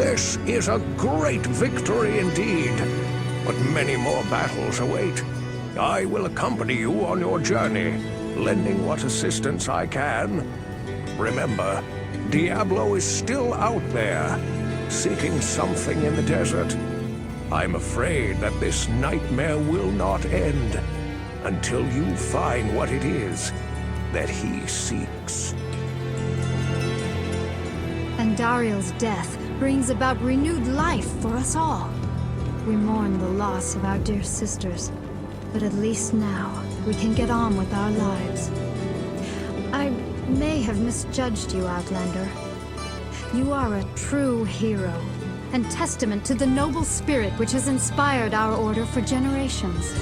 This is a great victory indeed, but many more battles await. I will accompany you on your journey, lending what assistance I can. Remember, Diablo is still out there, seeking something in the desert. I'm afraid that this nightmare will not end until you find what it is that he seeks. And Dariel's death brings about renewed life for us all. We mourn the loss of our dear sisters, but at least now we can get on with our lives. I may have misjudged you, Outlander. You are a true hero, and testament to the noble spirit which has inspired our order for generations.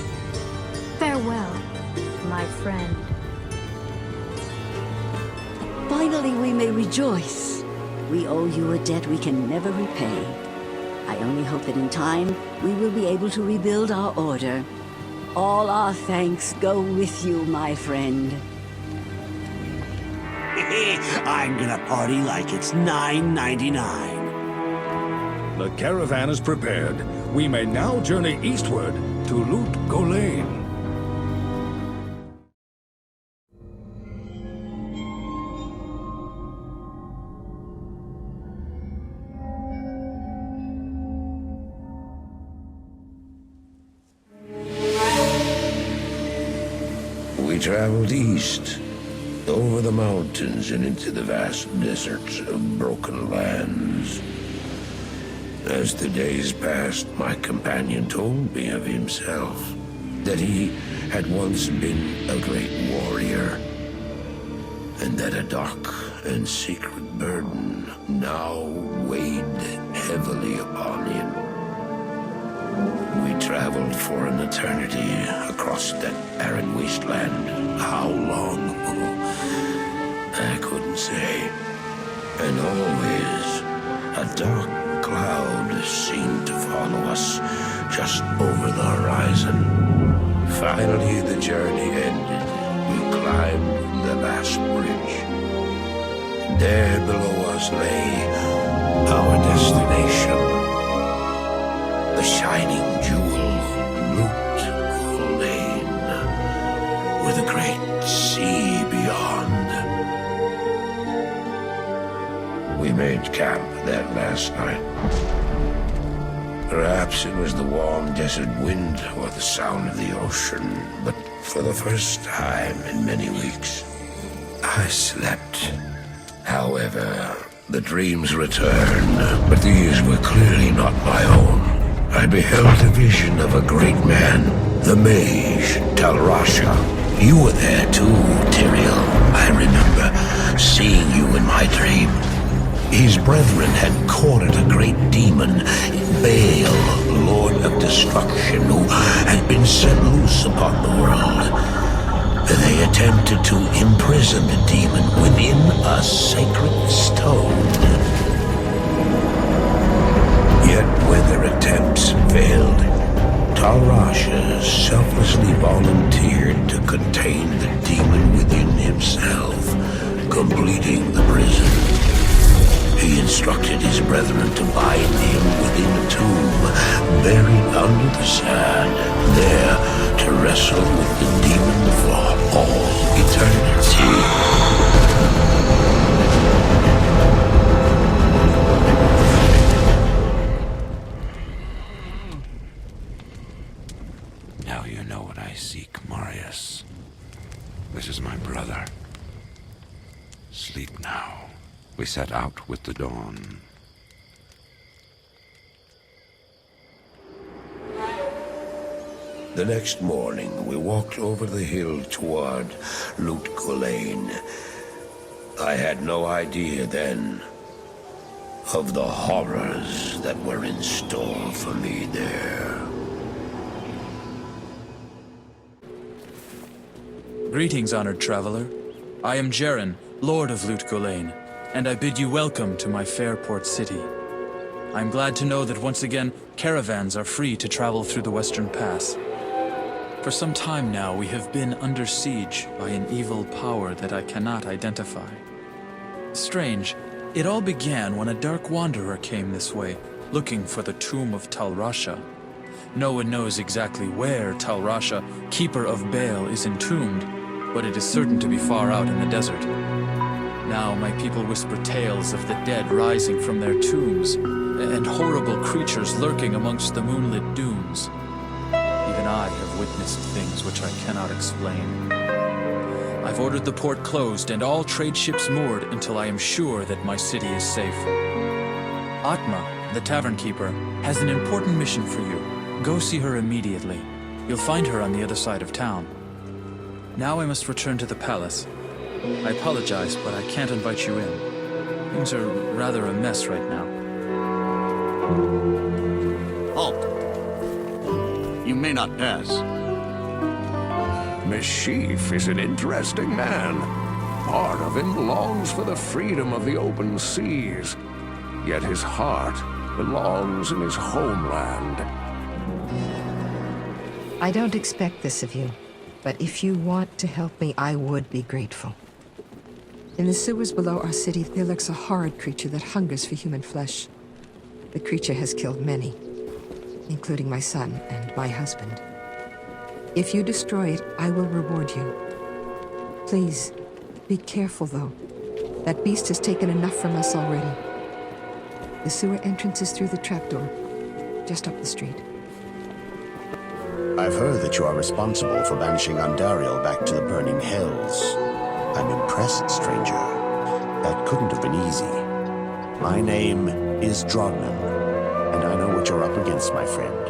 Farewell, my friend. Finally, we may rejoice. We owe you a debt we can never repay. I only hope that in time, we will be able to rebuild our order. All our thanks go with you, my friend. I'm gonna party like it's $9.99. The caravan is prepared. We may now journey eastward to Lut Gholein. We traveled east, over the mountains and into the vast deserts of broken lands. As the days passed, my companion told me of himself, that he had once been a great warrior, and that a dark and secret burden now weighed heavily upon him. We traveled for an eternity across that arid wasteland. How long? I couldn't say. And always, a dark cloud seemed to follow us just over the horizon. Finally, the journey ended. We climbed the last bridge. There below us lay our destination. The shining jewel, Lut Gholein, with a great sea beyond. We made camp that last night. Perhaps it was the warm desert wind or the sound of the ocean, but for the first time in many weeks, I slept. However, the dreams returned, but these were clearly not my own. I beheld a vision of a great man, the mage, Talrasha. You were there too, Tyrael. I remember seeing you in my dream. His brethren had cornered a great demon, Baal, Lord of Destruction, who had been set loose upon the world. They attempted to imprison the demon within a sacred stone. Yet when their attempts failed, Talrasha selflessly volunteered to contain the demon within himself, completing the prison. He instructed his brethren to bind him within a tomb, buried under the sand, there to wrestle with the demon for all eternity. Now you know what I seek, Marius. This is my brother. Sleep now. We set out with the dawn. The next morning, we walked over the hill toward Lut Gholein. I had no idea then of the horrors that were in store for me there. Greetings, honored traveler. I am Jaren, Lord of Lut Gholein, and I bid you welcome to my fair port city. I'm glad to know that once again, caravans are free to travel through the Western Pass. For some time now, we have been under siege by an evil power that I cannot identify. Strange, It all began when a dark wanderer came this way, looking for the tomb of Talrasha. No one knows exactly where Talrasha, keeper of Baal, is entombed, but it is certain to be far out in the desert. Now my people whisper tales of the dead rising from their tombs, and horrible creatures lurking amongst the moonlit dunes. Even I have witnessed things which I cannot explain. I've ordered the port closed and all trade ships moored until I am sure that my city is safe. Atma, the tavern keeper, has an important mission for you. Go see her immediately. You'll find her on the other side of town. Now I must return to the palace. I apologize, but I can't invite you in. Things are rather a mess right now. Halt! You may not pass. Mischief is an interesting man. Part of him longs for the freedom of the open seas, yet his heart belongs in his homeland. I don't expect this of you, but if you want to help me, I would be grateful. In the sewers below our city, there lurks a horrid creature that hungers for human flesh. The creature has killed many, including my son and my husband. If you destroy it, I will reward you. Please, be careful, though. That beast has taken enough from us already. The sewer entrance is through the trapdoor, just up the street. I've heard that you are responsible for banishing Andariel back to the burning hells. I'm impressed, stranger. That couldn't have been easy. My name is Drognan, and I know what you're up against, my friend.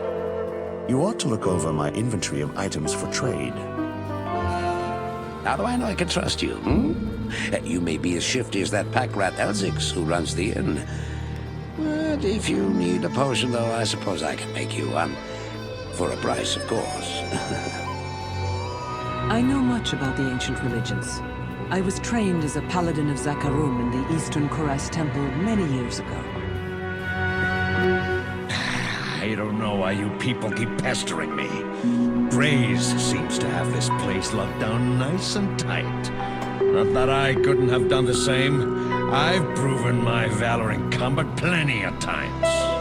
You ought to look over my inventory of items for trade. How do I know I can trust you, You may be as shifty as that pack rat Elzix who runs the inn. But if you need a potion, though, I suppose I can make you one. For a price, of course. I know much about the ancient religions. I was trained as a paladin of Zakarum in the Eastern Koras Temple many years ago. I don't know why you people keep pestering me. Grays seems to have this place locked down nice and tight. Not that I couldn't have done the same. I've proven my valor in combat plenty of times.